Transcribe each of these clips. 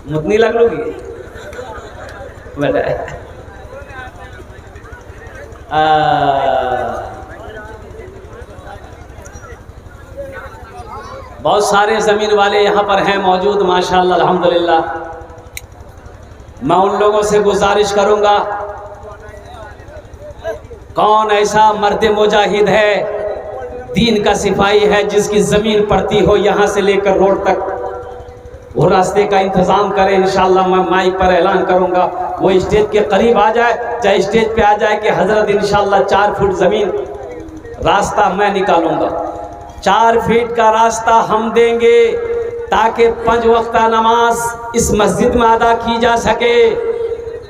मुतनी लग लोगी बेटा। बहुत सारे ज़मीन वाले यहाँ पर हैं मौजूद माशाअल्लाह अल्हम्दुलिल्लाह। मैं उन लोगों से गुजारिश करूँगा, कौन ऐसा मर्द मुजाहिद है, दीन का सिपाही है, जिसकी ज़मीन पड़ती हो यहाँ से लेकर रोड तक, वो रास्ते का इंतज़ाम करें। इंशाअल्लाह मैं माइक पर ऐलान करूँगा, वो स्टेज के करीब आ जाए, चाहे स्टेज पे आ जाए कि हज़रत इंशाअल्लाह 4 फुट ज़मीन रास्ता मैं निकालूँगा। 4 फीट का रास्ता हम देंगे ताकि 5 वक्त नमाज इस मस्जिद में अदा की जा सके।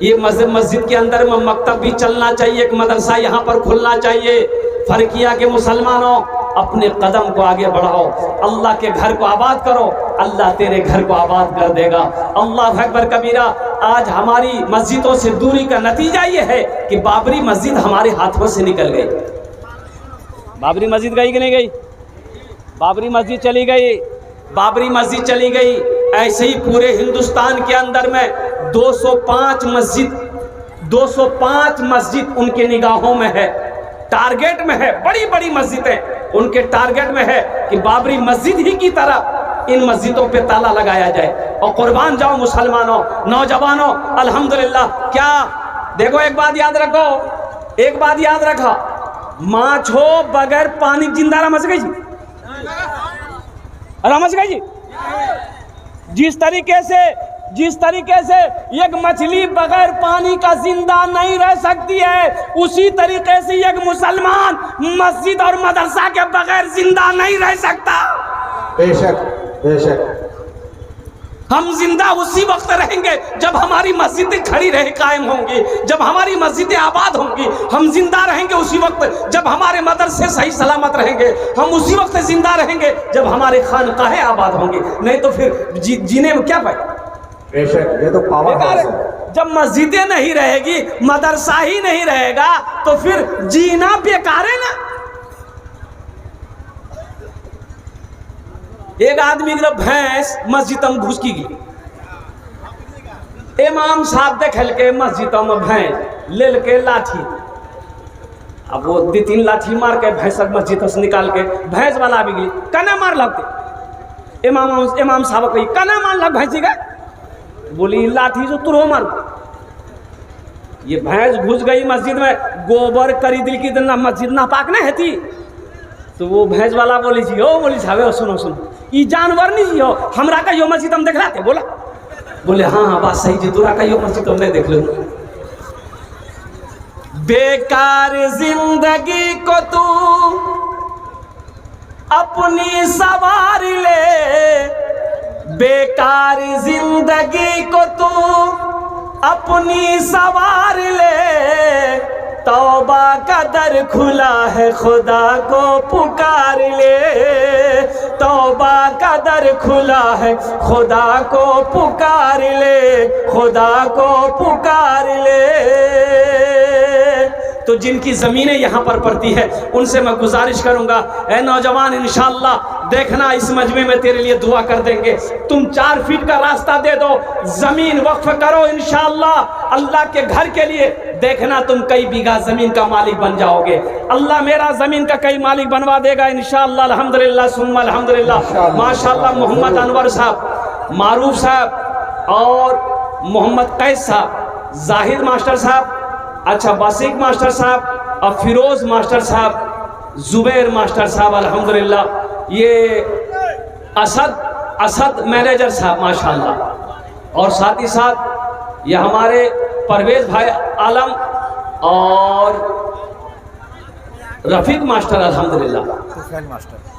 ये मस्जिद के अंदर में मकतब भी चलना चाहिए, एक मदरसा यहाँ पर खुलना चाहिए। फरकिया के मुसलमानों, अपने कदम को आगे बढ़ाओ, अल्लाह के घर को आबाद करो, अल्लाह तेरे घर को आबाद कर देगा। अल्लाह अकबर कबीरा। आज हमारी मस्जिदों से दूरी का नतीजा ये है कि बाबरी मस्जिद हमारे हाथों से निकल गई। बाबरी मस्जिद गई कि नहीं गई? बाबरी मस्जिद चली गई, बाबरी मस्जिद चली गई। ऐसे ही पूरे हिंदुस्तान के अंदर में 205 मस्जिद उनके निगाहों में है, टारगेट में है। बड़ी बड़ी मस्जिदें उनके टारगेट में है कि बाबरी मस्जिद ही की तरह इन मस्जिदों पे ताला लगाया जाए। और कुर्बान जाओ मुसलमानों, नौजवानों, अल्हम्दुलिल्लाह। क्या देखो, एक बात याद रखो, एक बात याद रखो, माछो बगैर पानी जिंदा रमच गई जी, रमच गई जी। जिस तरीके से एक मछली बगैर पानी का जिंदा नहीं रह सकती है, उसी तरीके से एक मुसलमान मस्जिद और मदरसा के बगैर जिंदा नहीं रह सकता। बेशक बेशक। हम जिंदा उसी वक्त रहेंगे जब हमारी मस्जिदें खड़ी रहे कायम होंगी, जब हमारी मस्जिदें आबाद होंगी। हम जिंदा रहेंगे उसी वक्त जब हमारे मदरसे सही सलामत रहेंगे। हम उसी वक्त जिंदा रहेंगे जब हमारे खानकाहें आबाद होंगी। नहीं तो फिर जीने में क्या पाए? बेशक, ये तो पावर है। जब मस्जिदें नहीं रहेगी, मदरसा ही नहीं रहेगा, तो फिर जीना बेकार है ना। एक आदमी की भैंस मस्जिद में घुस की गई, इमाम साहब देख के मस्जिद में भैंस ले के लाठी, अब वो 2-3 लाठी मार के भैंस मस्जिद से निकाल के भैंस वाला भी गई, कना मार लगते। इमाम साहब कही कना मार लग भैंसी का, बोली लाठी जो तुरो मार। ये भैंस घुस गई मस्जिद में, गोबर करी दिल की दिन मस्जिद ना पाक नहीं है। तो वो भैंस वाला बोली जी, ओ बोली साहब सुनो सुनो, ये जानवर नहीं जी हो, हमरा का यो मस्जिद हम देख रहे थे। बोला, बोले हाँ हाँ बात सही जी, दूरा का यो मस्जिद हमने देख लो। बेकार जिंदगी को तू अपनी सवार ले, बेकार जिंदगी को तू अपनी सवार ले, तौबा का दर खुला है खुदा को पुकार ले, तौबा का दर खुला है खुदा को पुकार ले, खुदा को पुकार ले। तो जिनकी ज़मीनें यहाँ पर पड़ती है उनसे मैं गुजारिश करूँगा, ऐ नौजवान इंशाअल्लाह देखना इस मजमे में तेरे लिए दुआ कर देंगे। तुम 4 फीट का रास्ता दे दो, ज़मीन वक्फ करो इंशाअल्लाह अल्लाह के घर के लिए, देखना तुम कई बीघा ज़मीन का मालिक बन जाओगे। अल्लाह मेरा ज़मीन का कई मालिक बनवा देगा इंशाअल्लाह। अल्हम्दुलिल्लाह सुम्मा अल्हम्दुलिल्लाह। माशाअल्लाह मोहम्मद अनवर साहब, मारूफ साहब और मोहम्मद कैस साहब, जाहिद मास्टर साहब, अच्छा बासिक मास्टर साहब और फिरोज मास्टर साहब, जुबैर मास्टर साहब, अल्हम्दुलिल्लाह। ये असद मैनेजर साहब माशाअल्लाह, और साथ ही साथ ये हमारे परवेज भाई आलम और रफीक मास्टर, अल्हम्दुलिल्लाह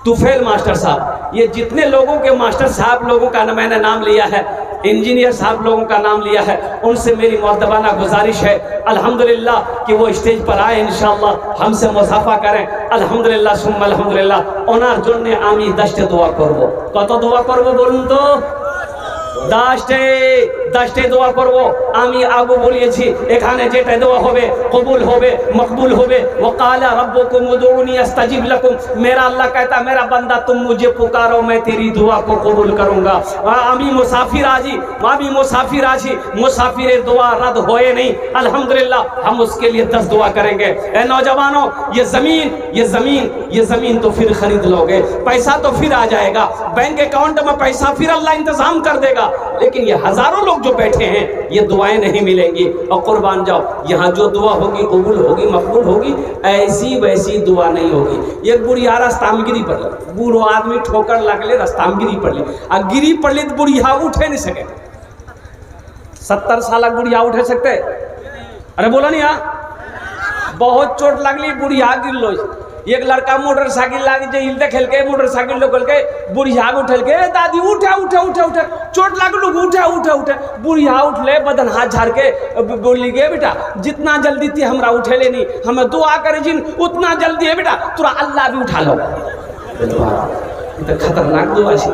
तुफैल मास्टर साहब। ये जितने लोगों के मास्टर साहब लोगों का मैंने नाम लिया है, इंजीनियर साहब लोगों का नाम लिया है, उनसे मेरी मुअद्दबाना गुजारिश है अल्हम्दुलिल्लाह कि वो स्टेज पर आए इंशाअल्लाह, हमसे मुसाफा करें। अल्हम्दुलिल्लाह सुम्मा अल्हम्दुलिल्लाह। ओनार जन्ने आमी दस्ते दुआ करबो, कत दुआ करबो बोलुन तो? 10 दशटे दোয়া করব আমি আবু বলিয়েছি এখানে যেটা দোয়া হবে কবুল হবে मकबूल होवे वकाला रब्बुकुम उदूनी अस्ताजिब लकुम मेरा अल्लाह कहता मेरा बंदा तुम मुझे पुकारो मैं तेरी दुआ को कबूल करूंगा আমি मुसाफिर आजी मामी मुसाफिर आजी मुसाफिर दुआ रद्द होए नहीं अल्हम्दुलिल्लाह हम उसके लिए 10 दुआ करेंगे ए नौजवानों ये जमीन तो फिर खरीद लोगे पैसा तो फिर आ जाएगा बैंक अकाउंट में पैसा फिर अल्लाह इंतजाम कर देगा लेकिन ये हजारों लोग जो बैठे हैं ये दुआएं नहीं मिलेंगी और कुर्बान जाओ यहाँ जो दुआ होगी कबूल होगी मकबूल होगी ऐसी वैसी दुआ नहीं होगी एक बुढ़िया रास्तामगिरी पड़ ली बूढ़ो आदमी ठोकर लगले रास्तामगिरी पड़ ली आ गिरी पड़ ली तो बुढ़िया उठे नहीं सके 70 साल बुढ़िया उठे सकते अरे बोलो नहीं यार बहुत चोट लगली बुढ़िया गिर लो एक लड़का मोटरसाइकिल लाग जे हिलते खेल के मोटरसाइकिल लोग के बुढ़िया उठल के दादी उठे उठे उठे उठे चोट लागलू उठे उठे उठे बुढ़िया उठले बदन हाथ झाड़ के बोली गे बेटा जितना जल्दी थी हमरा उठेले नहीं हमें दुआ करे जिन उतना जल्दी है बेटा तुरा अल्लाह भी उठा लो तो खतरनाक दुआ है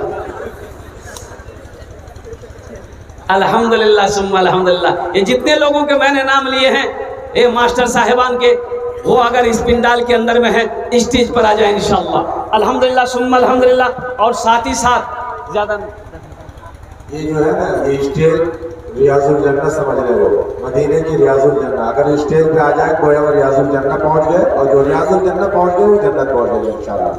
अल्हम्दुलिल्लाह सुम्मा अल्हम्दुलिल्लाह ये जितने लोगों के मैंने नाम लिए हैं ये मास्टर साहिबान के वो अगर इस पिंडाल के अंदर में है स्टेज पर आ जाए इंशाअल्लाह अल्हम्दुलिल्लाह सुम्मा अल्हम्दुलिल्लाह और साथ ही साथ ज्यादा ये जो है ना ये स्टेज रियाजुल जन्नत समझ रहे हो मदीने की रियाजुल जन्नत अगर स्टेज पे आ जाए कोई और रियाजुल जन्नत पहुंच गए और जो रियाजुल जन्नत पहुंच गए वो जन्नत पहुंच गए इंशाअल्लाह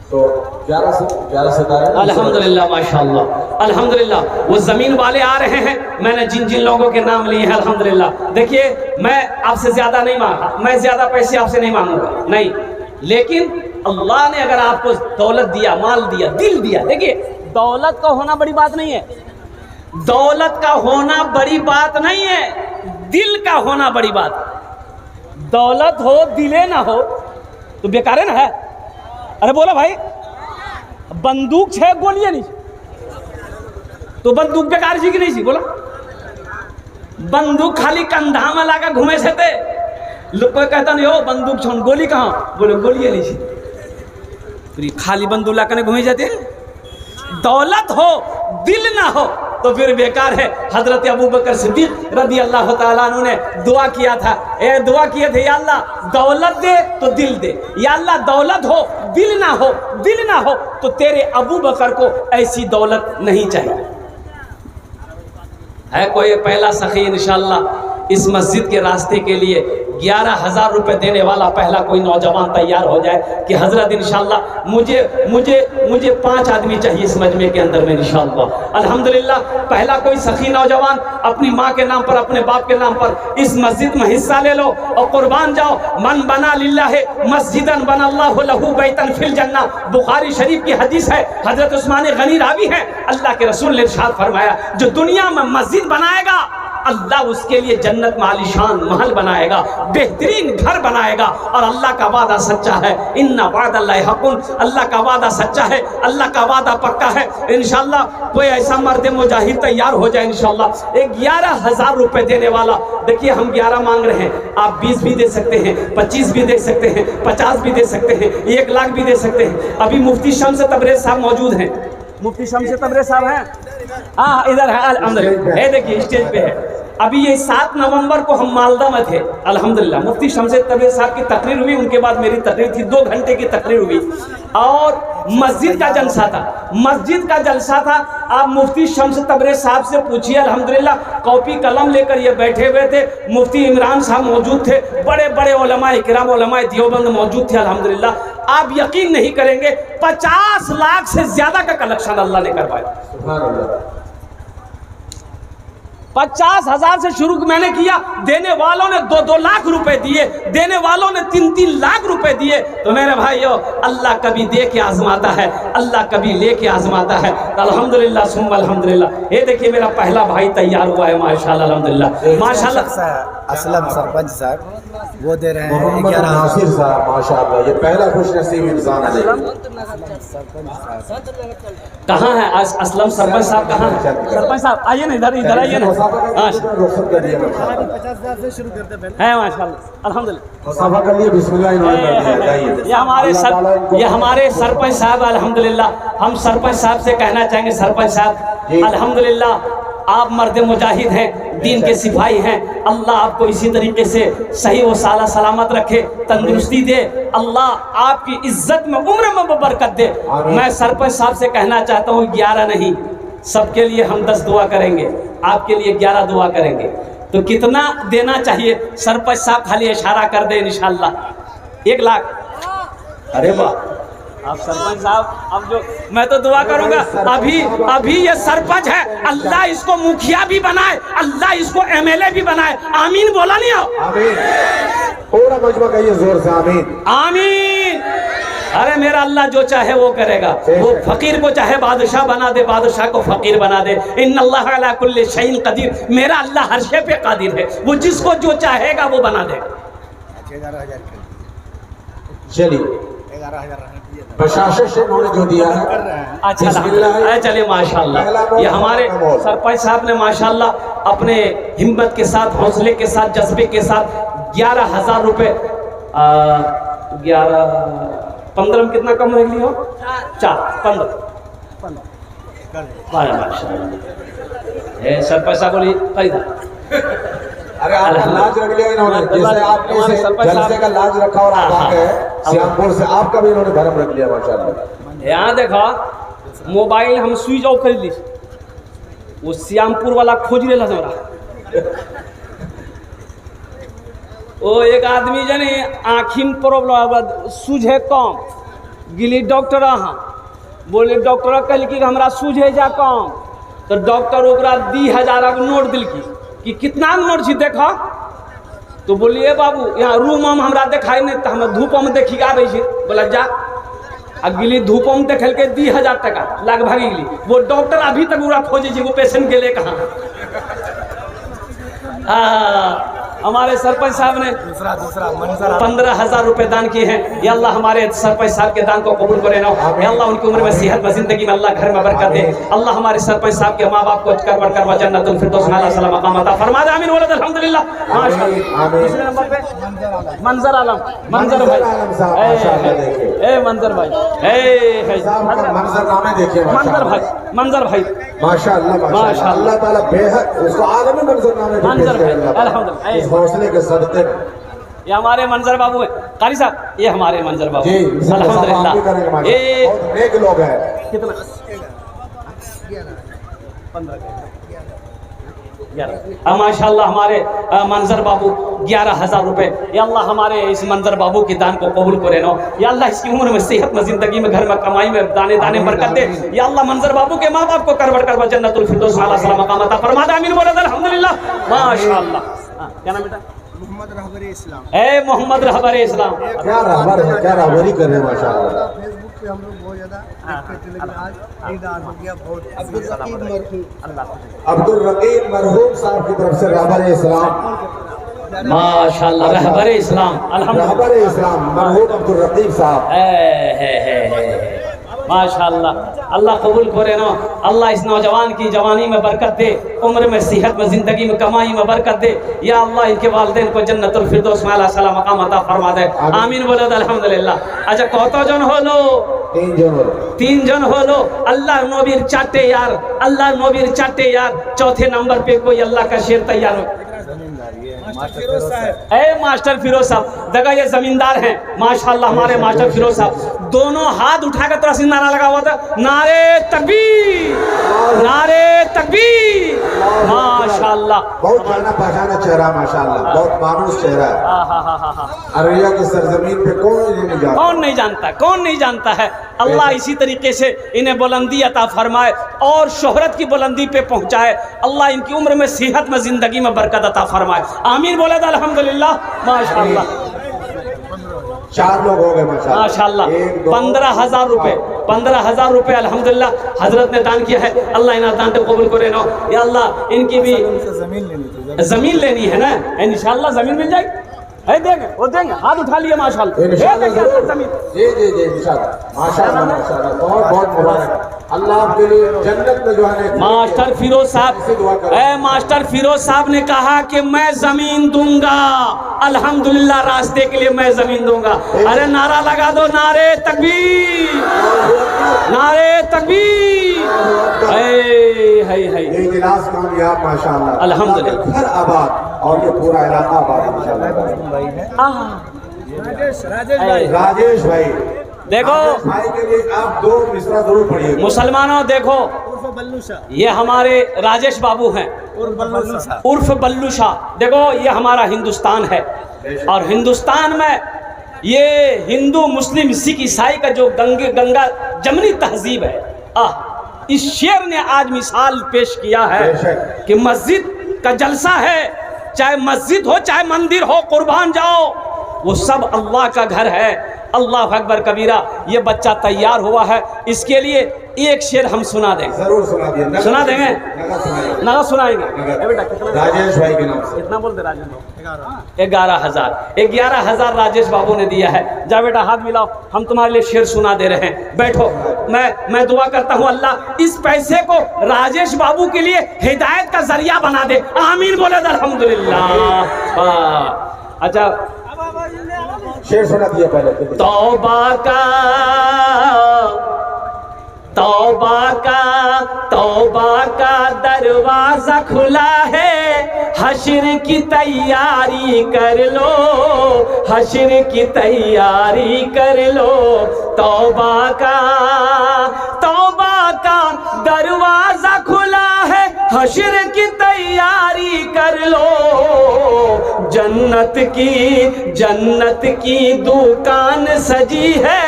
तो 11 सितारे अल्हम्दुलिल्लाह माशाअल्लाह अल्हम्दुलिल्लाह वो जमीन वाले आ रहे हैं मैंने जिन जिन लोगों के नाम लिए हैं अल्हम्दुलिल्लाह देखिए मैं आपसे ज्यादा नहीं मांगा मैं ज्यादा पैसे आपसे नहीं मांगूंगा नहीं लेकिन अल्लाह ने अगर आपको दौलत दिया माल दिया दिल दिया देखिए दौलत का होना बड़ी बात नहीं है दौलत का होना बड़ी बात नहीं है दिल का होना बड़ी बात दौलत हो दिले ना हो तो बेकार है ना है अरे बोला भाई बंदूक छे गोलियां नहीं तो बंदूक बेकार जी की नहीं सी बोला बंदूक खाली कंधा में लगा घूमे से थे लोग कोई कहता नहीं हो बंदूक छोड़ गोली कहाँ बोले गोलियां नहीं सी खाली बंदूक लाकर घूमे जाते दौलत हो दिल ना हो तो फिर बेकार है हजरत अबू बकर सिद्दीक रदी अल्लाह ताला अन्हु ने दुआ किया था दुआ किए थे या अल्लाह दौलत दे तो दिल दे या अल्लाह दौलत हो दिल ना हो तो तेरे अबू बकर को ऐसी दौलत नहीं चाहिए है कोई पहला सखी इंशाअल्लाह इस मस्जिद के रास्ते के लिए 11,000 रुपए देने वाला पहला कोई नौजवान तैयार हो जाए कि हजरत इंशाअल्लाह मुझे 5 आदमी चाहिए इस मजमे के अंदर में इंशाअल्लाह अल्हम्दुलिल्लाह पहला कोई सखी नौजवान अपनी माँ के नाम पर अपने बाप के नाम पर इस मस्जिद में हिस्सा ले लो और कुर्बान जाओ मन बना लिल्लाह मस्जिदन बनल्लाहु लहू बैतन फिल जन्नह बुखारी शरीफ की हदीस है हजरत उस्मान गनी रावी है अल्लाह के रसूल ने इरशाद फरमाया जो दुनिया में मस्जिद बनाएगा अल्लाह उसके लिए जन्नत में आलीशान महल बनाएगा बेहतरीन घर बनाएगा और अल्लाह का वादा सच्चा है इन्ना वादल्लाहि हक़्क़ुन अल्लाह का वादा सच्चा है अल्लाह का वादा पक्का है इंशाअल्लाह कोई ऐसा मर्द मुजाहिद तैयार हो जाए इंशाअल्लाह 11,000 रुपए देने वाला देखिए हम 11 मांग रहे हैं आप 20 भी दे सकते हैं 25 भी दे सकते हैं 50 भी दे सकते हैं 1 लाख भी दे सकते हैं अभी मुफ्ती शम्स तबरेज़ साहब मौजूद हैं मुफ्ती शम्स तबरेज़ साहब हैं हाँ इधर है अंदर है देखिए स्टेज पे है अभी ये 7 नवंबर को हम मालदा में थे अल्हम्दुलिल्लाह मुफ्ती शम्स तबरेज़ साहब की तकरीर हुई उनके बाद मेरी तकरीर थी 2 घंटे की तकरीर हुई और मस्जिद का जलसा था आप मुफ्ती शम्स तबरेज़ साहब से पूछिए अल्हम्दुलिल्लाह कॉपी कलम लेकर ये बैठे हुए थे मुफ्ती इमरान साहब मौजूद थे बड़े बड़े उलमाए किराम उलमाए देवबंद मौजूद थे अल्हम्दुलिल्लाह आप यकीन नहीं करेंगे 50 लाख से ज्यादा का कलेक्शन अल्लाह ने करवाया 50,000 से शुरू मैंने किया देने वालों ने 2-2 लाख रुपए दिए देने वालों ने 3-3 लाख रुपए दिए तो मेरे भाइयों अल्लाह कभी दे के आजमाता है अल्लाह कभी लेके आजमाता है तो अल्हम्दुलिल्लाह सुम्मा अल्हम्दुलिल्लाह ये देखिए मेरा पहला भाई तैयार हुआ है माशाल्लाह अल्हम्दुलिल्लाह माशाल्लाह असलम सरपंच साहब वो दे रहे हैं मोहम्मद नासिर साहब माशाल्लाह ये पहला खुशनसीब इंसान है कहाँ है आज असलम सरपंच साहब कहाँ है सरपंच साहब आइए ना इधर आइए ना है माशाल्लाह अल्हम्दुलिल्लाह ये हमारे सरपंच साहब अल्हम्दुलिल्लाह हम सरपंच साहब से कहना चाहेंगे सरपंच साहब अल्हम्दुलिल्लाह आप मर्द मुजाहिद हैं, दीन के सिपाही हैं। अल्लाह आपको इसी तरीके से सही व साला सलामत रखे, तंदुरुस्ती दे। अल्लाह आपकी इज्जत में, उम्र में बरकत दे। मैं सरपंच साहब से कहना चाहता हूँ 11 नहीं, सबके लिए हम 10 दुआ करेंगे, आपके लिए 11 दुआ करेंगे। तो कितना देना चाहिए सरपंच साहब खाली इशारा कर दे इंशाल्लाह। 1 लाख। अरे वाह, आप सरपंच साहब, अब जो मैं तो दुआ करूंगा, अभी ये सरपंच है, अल्लाह इसको मुखिया भी बनाए, अल्लाह इसको MLA भी बनाए। आमीन बोला नहीं हो? आमीन। पूरा मजमा कहिए जोर से आमीन। आमीन। अरे मेरा अल्लाह जो चाहे वो करेगा। वो फकीर को चाहे बादशाह बना दे, बादशाह को फकीर बना दे। इन्नल्लाह अला कुल्ली शैइन कदीर। मेरा अल्लाह हर शे पे कादिर है, वो जिसको जो चाहेगा वो बना दे। 11,000 चलिए, 11,000 प्रशासन से उन्होंने जो दिया है अच्छा चलिए माशाल्लाह। ये हमारे सरपंच साहब ने माशाल्लाह अपने हिम्मत के साथ, हौसले के साथ, जज्बे के साथ 11,000 रुपये 15 में कितना कम रख लिया? 4 15 सरपंच साहब बोली अरे आपका लाज रख लिया इन्होंने, जैसे आपने जलसे का लाज रखा और आप आ गए श्यामपुर से, आपका भी इन्होंने धर्म रख लिया माशाल्लाह। यहाँ देखा मोबाइल हम स्विच ऑफ कर ली, वो श्यामपुर वाला खोज ले ला। वो एक आदमी जने आँखी में प्रॉब्लम सूझे कम गिली, डॉक्टर बोले, डॉक्टर कल की हमरा सूझे जा कम, तो डॉक्टर ओकरा 10,000 नोट दिल कि कितना नोट छी देखा, तो बोलिए बाबू यहाँ रूम हम हमरा देखाई नहीं, तो हम धूप में देखी आबे छी। बोला जा आ गिली धूप में देख के 10,000 टका लाग भागी गिली। वो डॉक्टर अभी तक पूरा खोजे वो पेशेंट गेले कहाँ। हमारे सरपंच साहब ने दूसरा मंजर 15,000 रुपए दान किए हैं। या अल्लाह हमारे सरपंच साहब के दान को कबूल करे ना। या अल्लाह उनकी उम्र में सेहत में जिंदगी में अल्लाह घर में बरकत दे। अल्लाह हमारे सरपंच साहब के माँ बाप को कर बढ़कर जन्नतुल फिरदौस में अल्लाह मकाम अता फरमा दे। आमीन बोलो अल्हम्दुलिल्लाह। माशाअल्लाह। दूसरे नंबर पे मंजर आलम, मंजर भाई, ए मंजर भाई, मंजर नामे देखिए मंजर भाई माशाअल्लाह, अल्लाह ताला बेहद उसको आलमी मंजर नामे अल्हम्दुलिल्लाह। इस हौसले के सदक़े ये हमारे मंजर बाबू है कारी साहब, ये हमारे मंजर बाबू जी, अल्हम्दुलिल्लाह। ये बहुत नेक लोग हैं। कितना 15 माशाल्लाह हमारे मंजर बाबू 11,000 रुपए। या अल्लाह हमारे इस मंजर बाबू की दान को कबूल करे ना। या अल्लाह इसकी उम्र में, सेहत में, जिंदगी में, घर में, कमाई में दाने दाने बरकत दे। या अल्लाह मंजर बाबू के माँ बाप को कर बढ़कर जन्नतुल फिरदौस में अल्लाह मकाम अता फरमा दे। आमीन बोलो अल्हम्दुलिल्लाह। माशाल्लाह। क्या नाम बेटा? मोहम्मद रहबरे इस्लाम। ए मोहम्मद रहबरे इस्लाम। क्या रहबर है, क्या रहबरी कर रहे हैं माशाल्लाह। फेसबुक पे हम लोग बहुत ज्यादा देखते थे, लेकिन आज दीदार हो गया। बहुत अब्दुल रकीब मरहूम साहब की तरफ से रहबर इस्लाम माशाल्लाह, रहबर इस्लाम अल्हम्दुलिल्लाह, रहबर इस्लाम मरहूम अब्दुल रकीब साहब माशाल्लाह। अल्लाह कबूल करे ना। अल्लाह इस नौजवान की जवानी में बरकत दे, उम्र में, सेहत में, जिंदगी में, कमाई में बरकत दे। या अल्लाह इनके वालिदैन को जन्नतुल फिरदौस में अल्लाह सलाम मकाम अता फरमा दे। आमीन बोलो अल्हम्दुलिल्लाह। अच्छा कत जन हलो? 3 जन हलो। अल्लाह नबीर 4 यार, अल्लाह नबीर 4 यार। चौथे नंबर पे कोई अल्लाह का शेर तैयार हो। मास्टर फिरोज साहब देखा, ये जमींदार हैं माशाल्लाह। हमारे मास्टर फिरोज साहब दोनों हाथ उठाकर थोड़ा सी नारा लगा हुआ था, नारे तकबीर, नारे तकबीर। माशाल्लाह, बहुत जाना पहचाना चेहरा माशाल्लाह, बहुत मानूस चेहरा है। अररिया की सरजमीन पे कौन नहीं जानता है। अल्लाह इसी तरीके से इन्हें बुलंदी अता फरमाए और शोहरत की बुलंदी पे पहुंचाए। अल्लाह इनकी उम्र में, सेहत में, जिंदगी में बरकत अता फरमाए। आमीन बोले तो अल्हम्दुलिल्लाह। माशाल्लाह 4 लोग हो गए माशाल्लाह। 15,000 रुपए, 15,000 रुपए अल्हम्दुलिल्लाह हजरत ने दान किया है। अल्लाह इन दान को कबूल करे ना। या अल्लाह इनकी भी जमीन लेनी है ना, इंशाल्लाह जमीन मिल जाएगी। है देंगे, वो देंगे, हाथ उठा लिए माशाल्लाह। जमीन जी इंशाल्लाह माशाल्लाह बहुत मुबारक। अल्लाह आपके लिए जन्नत में जो है। मास्टर फिरोज साहब, मास्टर फिरोज साहब ने कहा कि मैं जमीन दूंगा, अल्हम्दुलिल्लाह रास्ते के लिए मैं जमीन दूंगा। अरे नारा लगा दो, नारे तकबीर, नारे तकबीर। ये इजलास कामयाब माशाअल्लाह, अल्हम्दुलिल्लाह। घर आबाद और ये पूरा इलाका आबाद इंशाअल्लाह। राजेश भाई, देखो राजेश भाई के लिए आप 2 मिसरा जरूर पढ़िए। मुसलमानों, देखो ये हमारे राजेश बाबू हैं उर्फ बल्लू शाह। देखो ये हमारा हिंदुस्तान है और हिंदुस्तान में ये हिंदू मुस्लिम सिख ईसाई का जो गंगा जमनी तहजीब है, इस शेर ने आज मिसाल पेश किया है कि मस्जिद का जलसा है, चाहे मस्जिद हो चाहे मंदिर हो, कुर्बान जाओ, वो सब अल्लाह का घर है। अल्लाह अकबर कबीरा। ये बच्चा तैयार हुआ है, इसके लिए एक शेर हम सुना देंगे। जरूर सुना दिए। सुना देंगे, नगा सुनाएंगे। राजेश भाई के नाम से कितना बोलते राजेश बाबू? 11,000 राजेश बाबू ने दिया है। जा बेटा हाथ मिलाओ, हम तुम्हारे लिए शेर सुना दे रहे हैं। बैठो, मैं दुआ करता हूँ अल्लाह इस पैसे को राजेश बाबू के लिए हिदायत का जरिया बना दे। आमीन बोले अल्हम्दुलिल्लाह। अच्छा शेर सुना दिया पहले। तौबा का दरवाजा खुला है, हश्र की तैयारी कर लो, हश्र की तैयारी कर लो। तौबा का दरवाजा खुला है, हश्र की तैयारी कर लो। जन्नत की दुकान सजी है,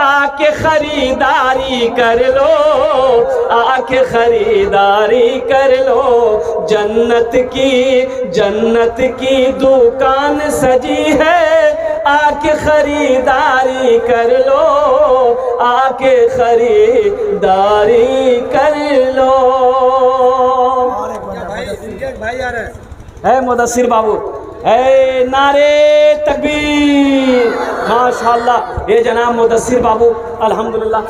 आके खरीदारी कर लो, आके खरीदारी कर लो। जन्नत की दुकान सजी है, आके खरीदारी कर लो, आके खरीदारी कर लो। भाई आ रहे है मुदस्सिर बाबू, है नारे तकबीर, माशाल्लाह। ये जनाब मुदस्सिर बाबू अल्हम्दुलिल्लाह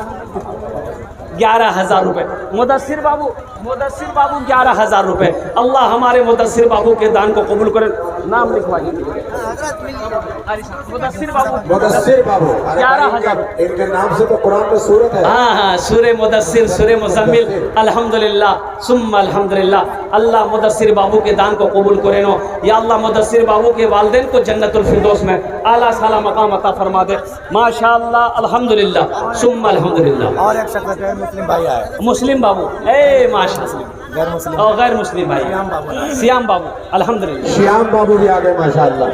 11,000 रुपये। मुदस्सिर बाबू 11,000 रुपये। अल्लाह हमारे मुदस्सिर बाबू के दान को कबूल करे। नाम लिखवाइए। मुदस्सिर बाबू 11,000। इनके नाम से तो कुरान में सूरत है। हाँ, सूरे मुदस्सिर, सूरे मुज़म्मिल। अल्हम्दुलिल्लाह सुम्मा अल्हम्दुलिल्लाह। अल्लाह मुदस्सिर बाबू के दान को कबूल करे नो। या अल्लाह मुदस्सिर बाबू के वालिदैन को जन्नतुल फिरदौस में आला साला मकाम अता फरमा दे। माशाअल्लाह अल्हम्दुलिल्लाह सुम्मा अल्हम्दुलिल्लाह। और एक शख्स मुस्लिम भाई आए, मुस्लिम बाबू, माशाअल्लाह। और गैर मुस्लिम भाई श्याम बाबू अल्हम्दुलिल्लाह। श्याम बाबू भी आ गए माशाअल्लाह।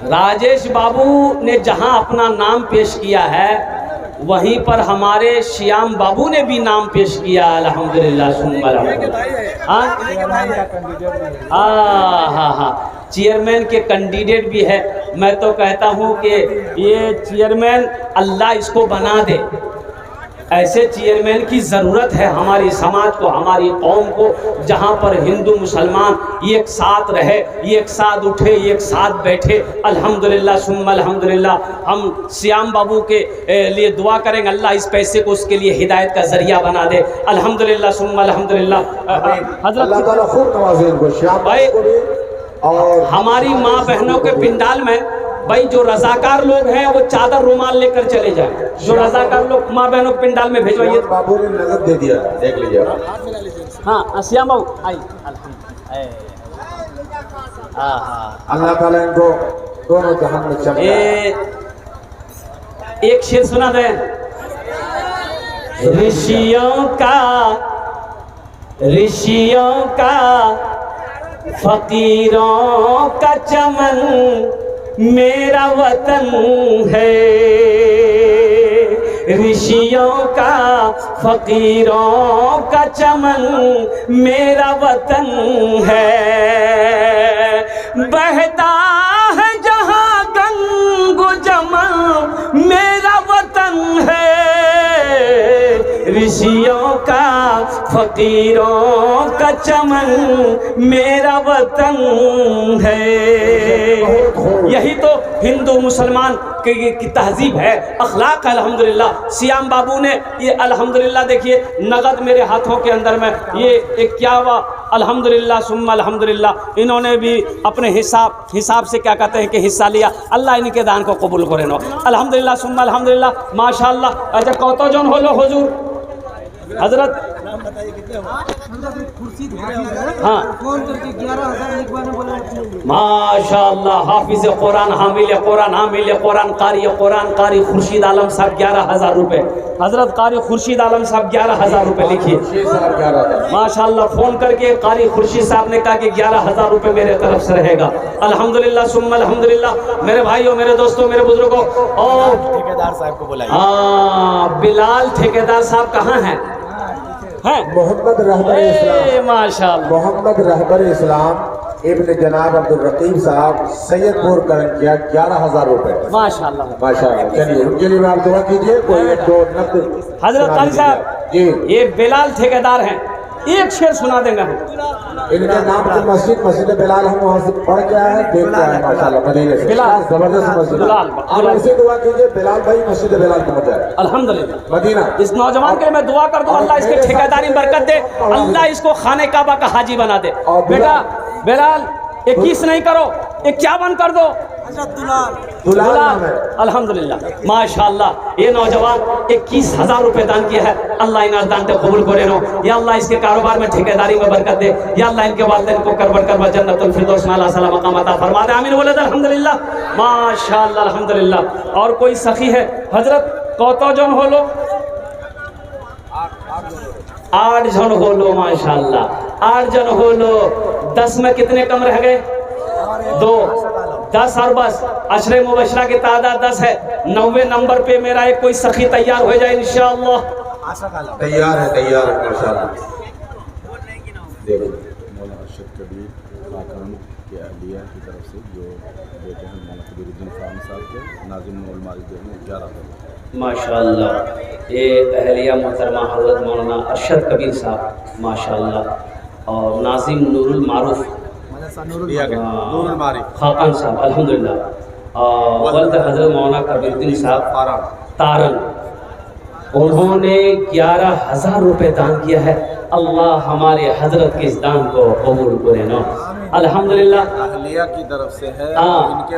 राजेश बाबू ने जहां अपना नाम पेश किया है, वहीं पर हमारे श्याम बाबू ने भी नाम पेश किया अल्हम्दुलिल्लाह सुम्मा अल्हम्दुलिल्लाह। हाँ, चेयरमैन के कैंडिडेट भी है। मैं तो कहता हूँ कि ये चेयरमैन अल्लाह इसको बना दे। ऐसे चेयरमैन की ज़रूरत है हमारी समाज को, हमारी कौम को, जहाँ पर हिंदू मुसलमान एक साथ रहे, एक साथ उठे, एक साथ बैठे। अल्हम्दुलिल्लाह सुम्मा अल्हम्दुलिल्लाह। हम श्याम बाबू के लिए दुआ करेंगे, अल्लाह इस पैसे को उसके लिए हिदायत का ज़रिया बना दे। अल्हम्दुलिल्लाह सुम्मा अल्हम्दुलिल्लाह। भाई और हमारी माँ बहनों के पिंडाल में भाई जो रजाकार लोग हैं वो चादर रुमाल लेकर चले जाएं। जो रजाकार लोग माँ बहनों के पिंडाल में भेजवाइए। बाबू ने नजर दे दिया, देख लीजिए। हाँ श्याम बाबू आई। अल्लाह ताला इनको दोनों जहान में चमकाए। एक शेर सुना दें। ऋषियों का फकीरों का चमन मेरा वतन है। ऋषियों का फकीरों का चमन मेरा वतन है। बहता है जहाँ गंगो जमन मेरा वतन है। ऋषियों का फकीरों का चमन मेरा वतन है। यही तो हिंदू मुसलमान की तहजीब है, अखलाक है। अल्हम्दुलिल्लाह श्याम बाबू ने ये अल्हम्दुलिल्लाह देखिए नगद मेरे हाथों के अंदर में ये 51 अल्हम्दुलिल्लाह सुम्मा अल्हम्दुलिल्लाह। इन्होंने भी अपने हिसाब से क्या कहते हैं कि हिस्सा लिया। अल्लाह इनके दान को कबूल करे नो। अल्हम्दुलिल्लाह सुम्मा अल्हम्दुलिल्लाह माशाअल्लाह। अच्छा कौतो जन होलो हुजूर हजरत नाम बताइए कितने हुआ? हाँ फोन करके 11,000 लिखवाने बोला। माशाअल्लाह हाफिज कुरान हामिल कुरान कारी खुर्शीद आलम साहब 11,000 रुपए। हजरत कारी खुर्शीद आलम साहब 11,000 रुपए लिखिए। माशाअल्लाह फोन करके कारी खुर्शीद साहब ने कहा कि 11,000 रुपए मेरे तरफ से रहेगा। अल्हम्दुलिल्लाह सुम्मा अल्हम्दुलिल्लाह। मेरे भाइयों, मेरे दोस्तों, मेरे बुजुर्गों, और ठेकेदार साहब को बुलाइए। बिलाल ठेकेदार साहब कहाँ हैं? मोहम्मद रहबर इस्लाम, माशाअल्लाह। मोहम्मद रहबर इस्लाम इब्न जनाब अब्दुल रकीब साहब सैयदपुर करंजिया 11,000 रुपए। माशाअल्लाह माशाअल्लाह। चलिए उनके लिए आप दुआ कीजिए। कोई एक दो नब्द हजरत कारी साहब जी, ये बिलाल ठेकेदार हैं, एक शेर सुना देंगे हम। इनके नाम की मस्जिद बिलाल हम वहाँ से पढ़ के आए हैं, देख के आए हैं माशाअल्लाह मदीने से। बिलाल, जबरदस्त मस्जिद। बिलाल, आप ऐसे दुआ कीजिए बिलाल भाई मस्जिद बिलाल पहुँच जाए अल्हम्दुलिल्लाह। मदीना। इस नौजवान के लिए मैं दुआ कर दूं, अल्लाह इसके ठेकेदारी में बरकत दे, अल्लाह इसको खाने काबा का हाजी बना दे। बेटा बिलाल 21 नहीं करो, 51 कर दो। दुलाल नाम है। अल्हम्दुलिल्लाह माशाअल्लाह। ये नौजवान 21,000 रुपए दान किया है। अल्लाह इन दान को कबूल करे नो। या अल्लाह इसके कारोबार में ठेकेदारी में बरकत दे। या अल्लाह इनके वालिदैन को करबर जन्नतुल फिरदौस में अल्लाह सला मकाम अता फरमा दे। आमीन बोले अल्हम्दुलिल्लाह माशाअल्लाह अल्हम्दुलिल्लाह। और कोई सखी है हजरत कौतो जन हो लो? 8 जन हो लो माशाअल्लाह। 8 जन हो लो। 10 में कितने कम रह गए? 2, 10 और बस अशरे मुबशरा की तादाद 10 है। 90 नंबर पे मेरा एक कोई सखी तैयार हो जाए इंशाअल्लाह। तैयार है माशाअल्लाह। देखो मौलाना अरशद कबीर खाकान के अहलिया की तरफ से जो बेटे हैं मौलाना कबीरुद्दीन खान साहब के नाज़िम नूरुल मारिफ देने 11,000 माशाअल्लाह। ये अहलिया मोहतरमा हज़रत मौलाना अरशद कबीर साहब माशाअल्लाह और नाज़िम नूरुल मारूफ खाकान साहब अल्हम्दुलिल्लाह और वल्द हज़रत मौलाना कबीरुद्दीन साहब तारन, उन्होंने 11,000 रुपए दान किया है। अल्लाह हमारे हजरत के इस दान को कबूल करे नो अल्हम्दुलिल्लाह। अहलिया की तरफ से है, इनके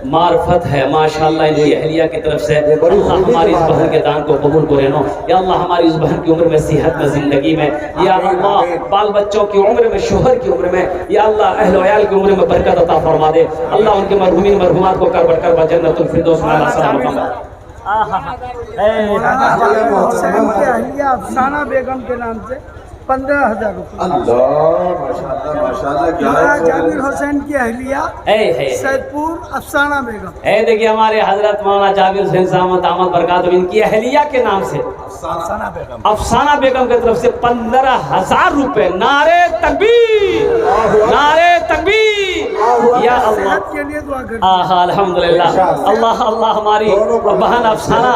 मार्फत है माशाअल्लाह इनकी अहलिया की तरफ से। अल्लाह हमारी इस बहन के दान को कबूल करे नो। या अल्लाह हमारी इस बहन की उम्र में, सेहत में, जिंदगी में, या अल्लाह बाल बच्चों की उम्र में, शोहर की उम्र में, या अल्लाह अहल वयाल की उम्र में बरकत अता फरमा दे। अल्लाह उनके मरहूमीन मरहूमात को करबर जन्नतुल फिरदौस में अल्लाह सलाम अफसाना बेगम के नाम से 15,000 रुपये। जाबिर हुसैन की अहलिया सैदपुर अफसाना बेगम। देखिए हमारे हजरत मौलाना जाबिर हुसैन साहब दामद बरकात इनकी अहलिया के नाम से अफसाना बेगम की तरफ से 15,000 रुपए। नारे तकबीर, नारे तकबीर। या अल्लाह के लिए दुआ करें। अल्हम्दुलिल्लाह। अल्लाह अल्लाह हमारी बहन अफसाना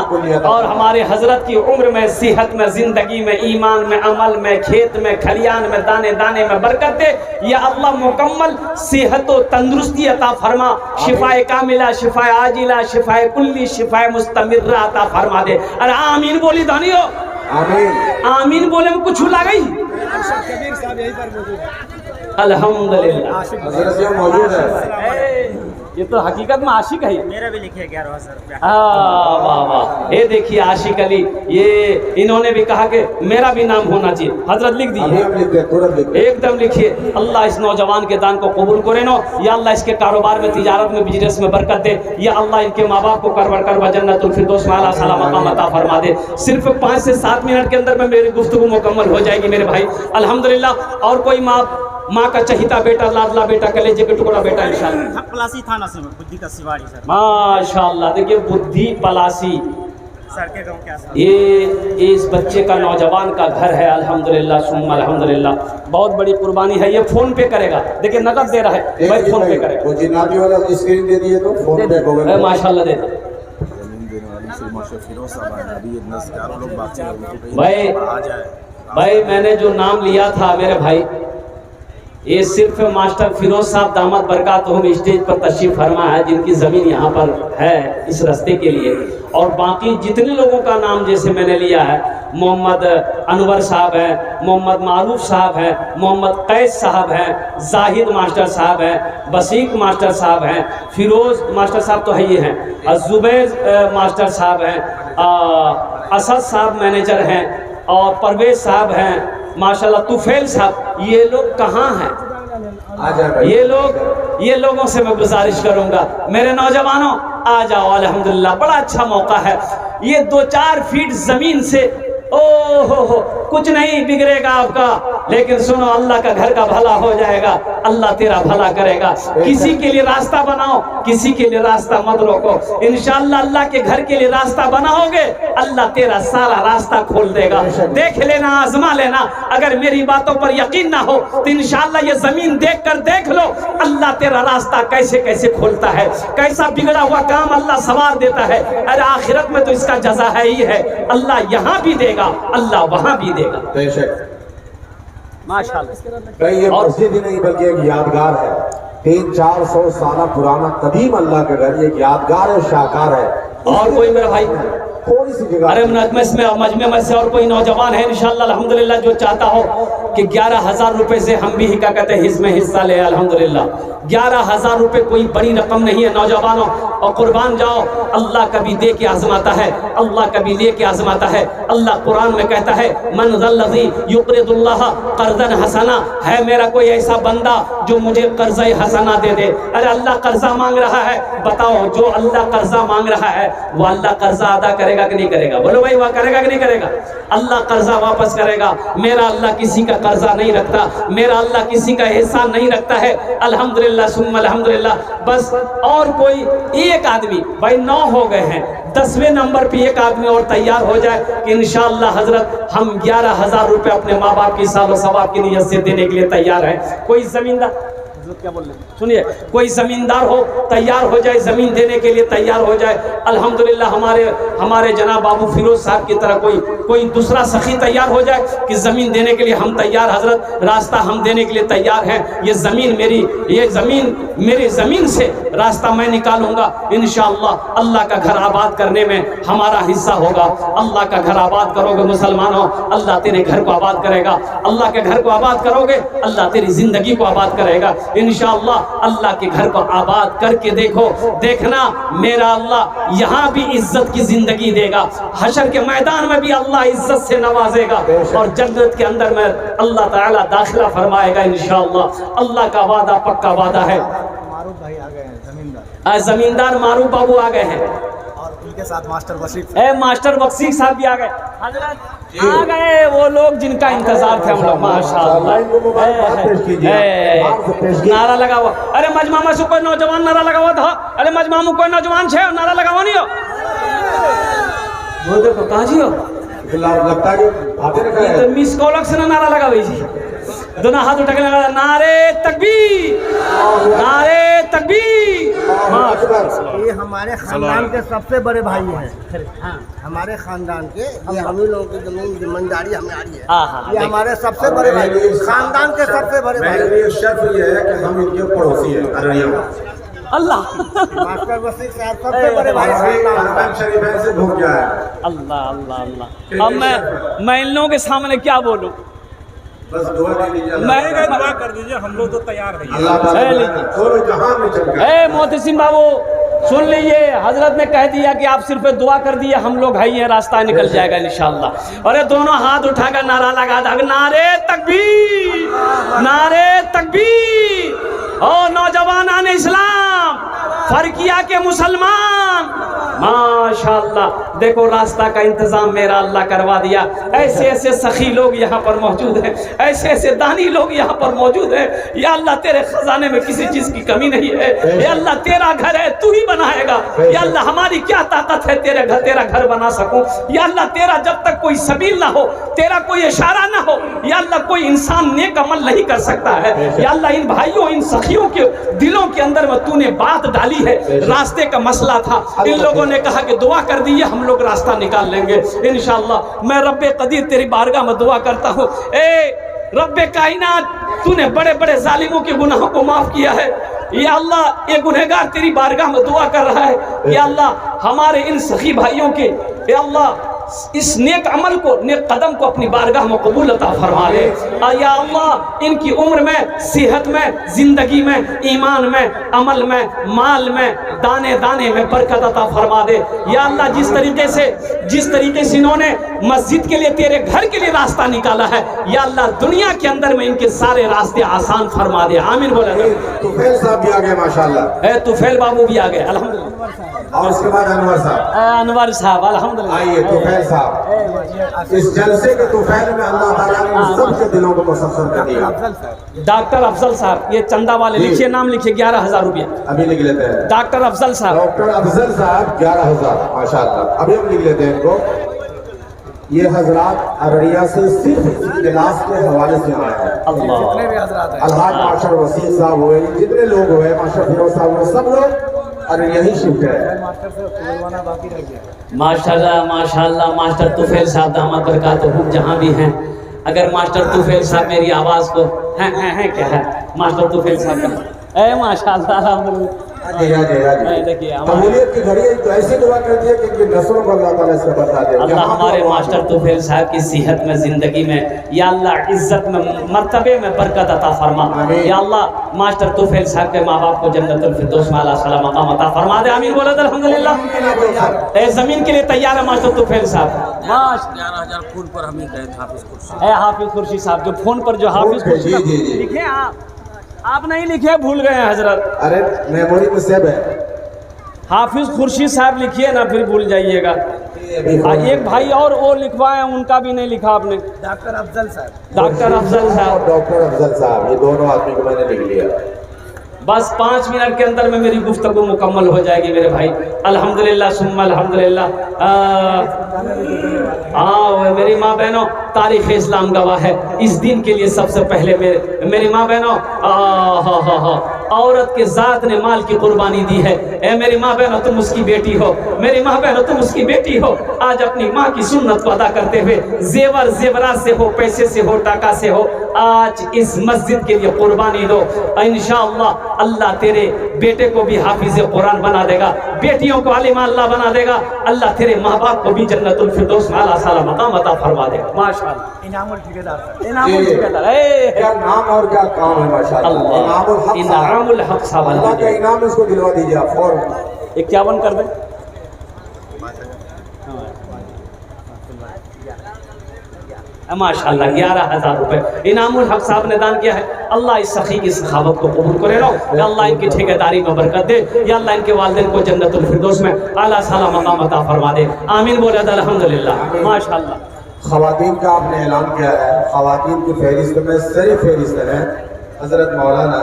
और हमारे हजरत की उम्र में, सेहत में, जिंदगी में, ईमान में, अमल में, खेत में, खलियान में, दाने दाने में बरकत दे। या अल्लाह मुकम्मल सेहत और तंदुरुस्ती अता फरमा। शिफाए कामिला, शिफाए आजिला, शिफाए कुल्ली, शिफाए मुस्तमिर्रा अता फरमा दे। अरे आमीन बोली धनियो, आमीन आमीन बोले में कुछ हुआ गई। कबीर साहब यहीं पर मौजूद है। अल्हम्दुलिल्लाह हजरत यहाँ मौजूद है। ये तो हकीकत में आशिक है। मेरा भी लिखे 11,000 रुपया। वाह वाह। ये देखिए आशिक अली, ये इन्होंने भी कहा कि मेरा भी नाम होना चाहिए। हजरत लिख दिए, एकदम लिखिए। अल्लाह इस नौजवान के दान को कबूल करे नो। या अल्लाह इसके कारोबार में, तिजारत में, बिजनेस में बरकत दे। या अल्लाह इनके माँ बाप को करबर जन्नतुल फिरदौस में अल्लाह सला मकाम अता फरमा दे। सिर्फ 5 से 7 मिनट के अंदर में मेरी गुफ्तगू मुकम्मल हो जाएगी मेरे भाई अल्हम्दुलिल्लाह। और कोई माँ का चहिता बेटा, लाडला बेटा, कलेजे के टुकड़ा बेटा इंशाअल्लाह। पलासी थाना से बुद्धि का सिवाड़ी सर। माशाअल्लाह। देखिए बुद्धि पलासी, सर के गांव के आसपास। ये इस बच्चे का, नौजवान का घर है अल्हम्दुलिल्लाह सुम्मा अल्हम्दुलिल्लाह। बहुत बड़ी कुर्बानी है। ये फोन पे करेगा, देखिए नकद दे रहा है भाई, फोन पे करेगा। वो जिन्नाती वाला स्क्रीन दे दिए तो फोन पे गूगल माशाअल्लाह दे दो भाई। मैंने जो नाम लिया था मेरे भाई, ये सिर्फ मास्टर फिरोज साहब दामद बरकातुहुम स्टेज पर तशरीफ फरमा है, जिनकी ज़मीन यहाँ पर है इस रास्ते के लिए। और बाकी जितने लोगों का नाम जैसे मैंने लिया है, मोहम्मद अनवर साहब हैं, मोहम्मद मारूफ साहब हैं, मोहम्मद कैस साहब हैं, जाहिद मास्टर साहब हैं, बसीक मास्टर साहब हैं, फिरोज मास्टर साहब तो है ही हैं, जुबैर मास्टर साहब हैं, असद साहब मैनेजर हैं, और परवेज साहब हैं, माशाल्लाह तुफैल साहब, ये लोग कहाँ हैं? आ जाए भाई। ये लोगों से मैं गुजारिश करूंगा, मेरे नौजवानों आ जाओ, अल्हम्दुलिल्लाह बड़ा अच्छा मौका है। ये 2-4 फीट जमीन से ओ हो कुछ नहीं बिगड़ेगा आपका, लेकिन सुनो अल्लाह का घर का भला हो जाएगा, अल्लाह तेरा भला करेगा। किसी के लिए रास्ता बनाओ, किसी के लिए रास्ता मत रोको। इंशाअल्लाह अल्लाह के घर के लिए रास्ता बनाओगे, अल्लाह तेरा सारा रास्ता खोल देगा। देख लेना, आजमा लेना, अगर मेरी बातों पर यकीन ना हो तो इंशाअल्लाह ये जमीन देख कर देख लो, अल्लाह तेरा रास्ता कैसे कैसे खोलता है, कैसा बिगड़ा हुआ काम अल्लाह सवार देता है। अरे आखिरत में तो इसका जजा है ही है, अल्लाह यहाँ भी देगा, अल्लाह वहां भी देगा। बेशक माशाअल्लाह। भाई ये मस्जिद ही नहीं बल्कि एक यादगार है, 300-400 साल पुराना कदीम अल्लाह का घर, एक यादगार है, शाकार है। और कोई मेरा भाई थोड़ी सी जगह, अरे मजमे में से और कोई नौजवान है इंशाअल्लाह अल्हम्दुलिल्लाह जो चाहता हो कि 11,000 रुपए से हम भी क्या कहते हैं इसमें हिस्सा ले, अल्हम्दुलिल्लाह 11,000 रुपए कोई बड़ी रकम नहीं है नौजवानों, और कुर्बान जाओ। अल्लाह कभी दे के आजमाता है, अल्लाह कभी ले के आजमाता है। अल्लाह कुरान में कहता है मन ज़ल्लज़ी युक़रिदुल्लाह क़र्ज़न हसना, है मेरा कोई ऐसा बंदा जो मुझे कर्ज़ हसना दे दे। अरे अल्लाह कर्जा मांग रहा है, बताओ जो अल्लाह कर्जा मांग रहा है वो अल्लाह कर्जा अदा करेगा कि नहीं करेगा? बोलो भाई, वह करेगा कि नहीं करेगा? अल्लाह कर्जा वापस करेगा। मेरा अल्लाह किसी का कर्जा नहीं रखता, मेरा अल्लाह किसी का एहसान नहीं रखता है। अल्हम्दुलिल्लाह सुम्मा अल्हम्दुलिल्लाह। बस और कोई एक आदमी, भाई 9 हो गए हैं, 10वें नंबर पे एक आदमी और तैयार हो जाए कि इंशाअल्लाह हजरत हम 11,000 रुपए अपने माँ बाप की सालो सवाब की नियत से देने के लिए तैयार हैं। कोई जमींदार, क्या बोल रहे हैं सुनिए, कोई जमींदार हो तैयार हो जाए, जमीन देने के लिए तैयार हो जाए। अल्हम्दुलिल्लाह हमारे जनाब बाबू फिरोज साहब की तरह कोई दूसरा सखी तैयार हो जाए कि जमीन देने के लिए हम तैयार, हजरत रास्ता हम देने के लिए तैयार हैं। ये जमीन मेरी जमीन से रास्ता मैं निकालूंगा इंशाअल्लाह। अल्लाह का घर आबाद करने में हमारा हिस्सा होगा। अल्लाह का घर आबाद करोगे मुसलमानों, अल्लाह तेरे घर को आबाद करेगा। अल्लाह के घर को आबाद करोगे, अल्लाह तेरी जिंदगी को आबाद करेगा इंशाअल्लाह। अल्लाह के घर को आबाद करके देखो, देखना मेरा अल्लाह यहाँ भी इज्जत की जिंदगी देगा, हशर के मैदान में भी अल्लाह इज्जत से नवाजेगा, और जन्नत के अंदर में अल्लाह ताला दाखिला फरमाएगा इंशाअल्लाह। अल्लाह का वादा पक्का वादा है। मारूफ भाई आ गए हैं, जमींदार जमींदार मारूफ बाबू आ गए हैं, और उनके साथ मास्टर वसीफ मास्टर बख्शी साहब भी आ गए। हजरत आ गए वो लोग जिनका इंतजार थे हम लोग, माशाअल्लाह। नारा लगा हुआ, अरे मजमा से कोई नौजवान नारा लगा हुआ था, अरे मजमा में कोई नौजवान छे नारा लगा हुआ नहीं हो, वो देखो कहाँ जी हो, लगता है तो मिस कॉल से नारा लगा हुई जी, दोनों हाथ उठा के लगा, नारे तकबीर, नारे तकबीर। ये हमारे खानदान के सबसे बड़े भाई हैं। हमारे खानदान के, ये हम ही लोगों की जमीन जिम्मेदारी हमारी है। ये हमारे सबसे बड़े भाई, खानदान के सबसे बड़े भाई। शर्त ये है कि हम इनके पड़ोसी हैं अररिया। अल्लाह मास्टर वसीफ साहब सबसे बड़े भाई हरम शरीफ से घूम गया है। अल्लाह अल्लाह अल्लाह। अब मैं इन लोगों के सामने क्या बोलूं? बस दुआ दे दीजिए, मैं दुआ कर दीजिए, हम लोग तो तैयार हैं। अल्लाह ताला पूरे जहां में चमके। मोहतसिम बाबू सुन लीजिए, हजरत ने कह दिया कि आप सिर्फ दुआ कर दिए, हम लोग है ही हैं, रास्ता निकल जाएगा इंशाअल्लाह। अरे दोनों हाथ उठाकर नारा लगा था, नारे तकबीर, नारे तकबीर। ओ नौजवानान इस्लाम, फरकिया के मुसलमान, माशाअल्लाह देखो रास्ता का इंतजाम मेरा अल्लाह करवा दिया। ऐसे ऐसे सखी लोग यहाँ पर मौजूद हैं, ऐसे ऐसे दानी लोग यहाँ पर मौजूद हैं। या अल्लाह तेरे खजाने में किसी चीज की कमी नहीं है। या अल्लाह तेरा घर है, तू ही बनाएगा। या अल्लाह हमारी क्या ताकत है तेरा घर बना सकूं। या अल्लाह तेरा जब तक कोई सबील ना हो, तेरा कोई इशारा ना हो, या अल्लाह कोई इंसान नेक अमल नहीं कर सकता है। या अल्लाह इन भाइयों इन सखियों के दिलों के अंदर में तूने बात डाली है। रास्ते का मसला था, इन लोगों ने कहा कि दुआ कर दीजिए, हम लोग रास्ता निकाल लेंगे इंशाअल्लाह। मैं रब्बे कदीर तेरी बारगाह में दुआ करता हूँ, ए रब्बे कायनात, तूने बड़े बड़े जालिमों के गुनाहों को माफ किया है। या अल्लाह ये गुनहगार तेरी बारगाह में दुआ कर रहा है। या अल्लाह हमारे इन सखी भाइयों के, या अल्लाह इस नेक अमल को, नेक कदम को अपनी बारगाह में कबूल अता फरमा ले। या अल्लाह इनकी उम्र में, सेहत में, जिंदगी में, ईमान में, अमल में, माल में, दाने दाने में बरकत अता फरमा दे। या अल्लाह जिस तरीके से इन्होंने मस्जिद के लिए, तेरे घर के लिए रास्ता निकाला है, या अल्लाह दुनिया के अंदर में इनके सारे रास्ते आसान फरमा दे। आमीन बोला। तुफैल साहब भी आ गए माशाल्लाह। तुफैल बाबू भी आ गए अल्हम्दुलिल्लाह। और उसके बाद अनवर साहब। अनवर साहब अल्हम्दुलिल्लाह। आइए तुफैल साहब, इस जलसे के तुफैल में अल्लाह ताला ने सबके दिलों को मुसख्खर कर दिया। डॉक्टर अफजल साहब, ये चंदा वाले, लिखिए नाम लिखिए, 11,000 रुपया अभी लिख लेते हैं। डॉक्टर अफजल साहब। डॉक्टर अफजल साहब 11,000 माशाल्लाह, अभी हम लिख लेते हैं इनको। ये हजरात अररिया से सिर्फ इख्तिलास के हवाले से आए हैं। अलहाज मास्टर वसीम साहब हुए, जितने लोग हुए, मास्टर फिरोज साहब हुए, सब लोग अरे यही शिफ्ट है। माशाल्लाह माशाल्लाह। मास्टर तुफैल साहब दामद बरकातहू जहाँ भी हैं, अगर मास्टर तुफैल साहब मेरी आवाज़ को हैं क्या है मास्टर तुफैल साहब का माशाल्लाह कबूलियत की घड़ी तो ऐसी दुआ करती है कि नस्लों को अल्लाह ताला इससे बता दे। अल्लाह हमारे मास्टर तुफैल साहब की सेहत में, जिंदगी में, या अल्लाह इज्जत में, मर्तबे में बरकत अता फरमा। या अल्लाह मास्टर तुफैल साहब के माँ बाप को जन्नतुल फिरदौस में आला सलाम मकाम अता फरमा दे। आमीन बोलो अल्हम्दुलिल्लाह। जमीन के लिए तैयार है मास्टर तुफैल साहब। 11,000 फोन पर हम ही गए थे हाफिज खुर्शी साहब, जो फोन पर जो हाफिज खुर्शी लिखे आप नहीं लिखे, भूल गए हैं हजरत। अरे मेमोरी में सेव है। हाफिज खुर्शी साहब लिखिए ना, फिर भूल जाइएगा। एक भाई और वो लिखवाए, उनका भी नहीं लिखा आपने। डॉक्टर अफजल साहब। डॉक्टर अफजल साहब। डॉक्टर अफजल साहब, ये दोनों आदमी को मैंने लिख लिया। बस 5 मिनट के अंदर में मेरी गुफ्तगू मुकम्मल हो जाएगी मेरे भाई। अल्हम्दुलिल्लाह सुम्मा अल्हम्दुलिल्लाह। मेरी माँ बहनों, तारीख़ इस्लाम गवाह है, इस दिन के लिए सबसे पहले मेरी माँ बहनों, औरत के ज़ात ने माल की कुर्बानी दी है। ए मेरी माँ बहनों, तुम उसकी बेटी हो। मेरी माँ बहनों, तुम उसकी बेटी हो। आज अपनी माँ की सुन्नत को अदा करते हुए, जेवर जेवरात से हो, पैसे से हो, टाका से हो, आज इस मस्जिद के लिए कुर्बानी दो। इंशाअल्लाह अल्लाह तेरे बेटे को भी हाफिज़ कुरान बना देगा, बेटियों को आलिमा अल्लाह बना देगा। अल्लाह तेरे माँ बाप को भी जन्नतुल फिरदौस में आला साला मकाम अता फरमा देगा। माशाअल्लाह। इनामुल ठेकेदार। इनामुल ठेकेदार। क्या नाम और क्या काम है माशाअल्लाह। इनामुल हक साहब, अल्लाह का इनाम इसको दिलवा दीजिए आप फौरन। 51 कर दें। माशाअल्लाह 11,000 रुपए इनामुल हक साहब ने दान किया है। अल्लाह इस सखी की सखावत को कबूल करे लो। अल्लाह इनकी ठेकेदारी में बरकत दे। या अल्लाह इनके वालिदैन को जन्नतुल फिरदौस में आला साला मकाम अता फरमा दे। आमीन बोले अल्हम्दुलिल्लाह। माशाअल्लाह। खवातीन का आपने ऐलान किया है, खवातीन की फहरिस्त में सर फहरिस्त है हजरत मौलाना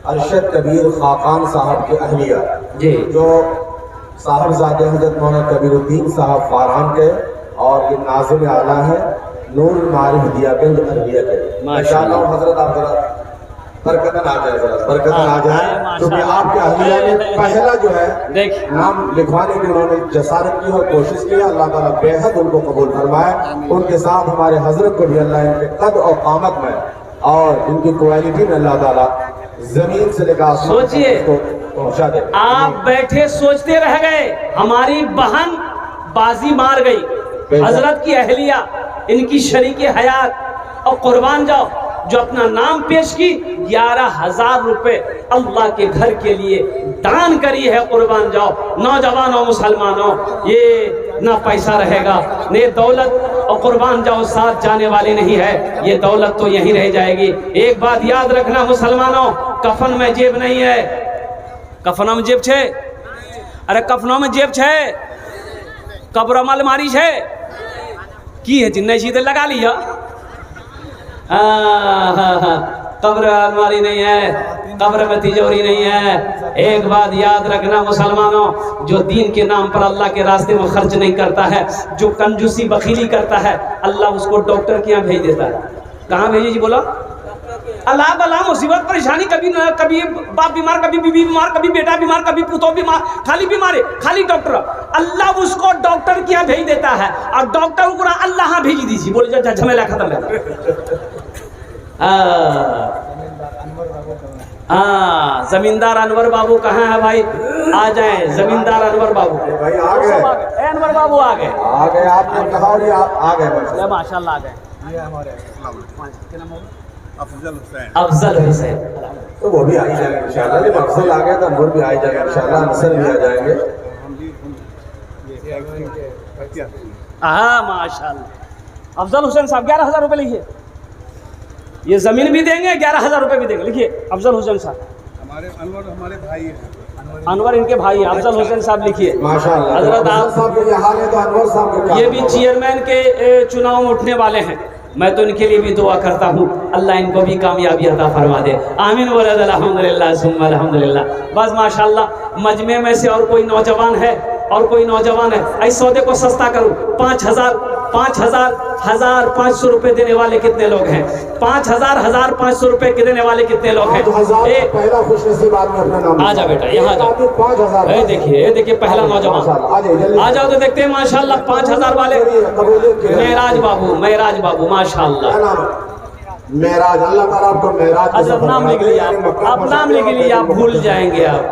अरशद कबीर खाकान साहब के अहलिया जी, जो साहबजादे हजरत मौलाना कबीरुद्दीन साहब फारहान के, और ये नाज़िम आला है नूर मारिफ दियागंज अरबिया के। माशाअल्लाह हजरत आप जरा बरकतन आ जाए, जरा बरकतन आ जाए, क्योंकि आपके अहलिया ने पहला जो है नाम लिखवाने की उन्होंने जसारत की और कोशिश की। अल्लाह ताला बेहद उनको कबूल फरमाए। उनके साथ हमारे हजरत को भी अल्लाह इनके कद और कामत में और इनकी क्वालिटी में अल्लाह ताला जमीन से लेकर सोचिए पहुंचा दे। आप बैठे सोचते रह गए, हमारी बहन बाजी मार गई, हजरत की अहलिया, इनकी शरीके हयात और कुर्बान जाओ जो अपना नाम पेश की, 11,000 रुपए अल्लाह के घर के लिए दान करी है। कुर्बान जाओ नौजवानों, मुसलमानों, ये ना पैसा रहेगा ने दौलत, और कुर्बान जाओ साथ जाने वाली नहीं है, ये दौलत तो यहीं रह जाएगी। एक बात याद रखना मुसलमानों, कफन में जेब नहीं है। कफनों में जेब छे? अरे कफनों में जेब छे, कब्र में अलमारी छे की है, जिन्ने सीधे लगा लिया। कब्र अलमारी नहीं है, कब्र में तिजोरी नहीं है। एक बात याद रखना मुसलमानों, जो दीन के नाम पर अल्लाह के रास्ते में खर्च नहीं करता है, जो कंजूसी बखीली करता है, अल्लाह उसको डॉक्टर के यहाँ भेज देता है। कहाँ भेजे जी बोला? अल्लाह बला मुसीबत परेशानी, कभी कभी बाप बीमार, कभी बीवी बीमार, कभी बेटा बीमार, कभी पुतो बीमार, खाली बीमारी, खाली डॉक्टर। अल्लाह उसको डॉक्टर के यहाँ भेज देता है, और डॉक्टर को अल्लाह यहाँ भेज दीजिए, बोले झमेला खत्म है। हाँ, जमींदार अनवर बाबू कहाँ है भाई? आ जाए जमींदार अनवर बाबू। भाई आ गए, अनवर बाबू आ गए, आपने कहा और ये आप आ गए माशाल्लाह आ गए। ये हमारे अफजल हुसैन, तो वो भी आ ही जाएंगे इंशाल्लाह। जब अफजल आ गए तो अनवर भी आ ही जाएंगे इंशाल्लाह, अंसर भी आ जाएंगे। हाँ माशाल्लाह। अफजल हुसैन साहब 11,000 रुपये लिखिए, ये जमीन भी देंगे, 11,000 रुपये भी देंगे। लिखिए अफजल हुसैन साहब, हमारे अनवर हमारे भाई हैं। अनवर इनके भाई हैं। अफजल हुसैन साहब लिखिए। माशाल्लाह। हजरत आप साहब के ये हाल है तो अनवर साहब के क्या ये भी चेयरमैन के चुनाव में उठने वाले हैं। मैं तो इनके लिए भी दुआ करता हूँ, अल्लाह इनको भी कामयाबी अता फरमा दे। आमीन वलद अल्हम्दुलिल्लाह सुम्मा अल्हम्दुलिल्लाह। बस माशाल्लाह, मजमे में से और कोई नौजवान है, और कोई नौजवान है, इस सौदे को सस्ता करो। 5,000 1,500 रुपए देने वाले कितने लोग हैं? 5,000 1,500 रुपए के देने वाले कितने लोग हैं? पहला खुशनसीब आदमी अपना नाम आ जा बेटा, यहाँ जाओ। 5,000। ये देखिए पहला नौजवान आ जाओ तो देखते हैं माशाल्लाह। 5,000 वाले मेराज बाबू माशाल्लाह। मेराज, अल्लाह ताला आपको मेराज हजरत नाम लिख लिया, आप नाम लिख लिया, आप भूल जाएंगे आप।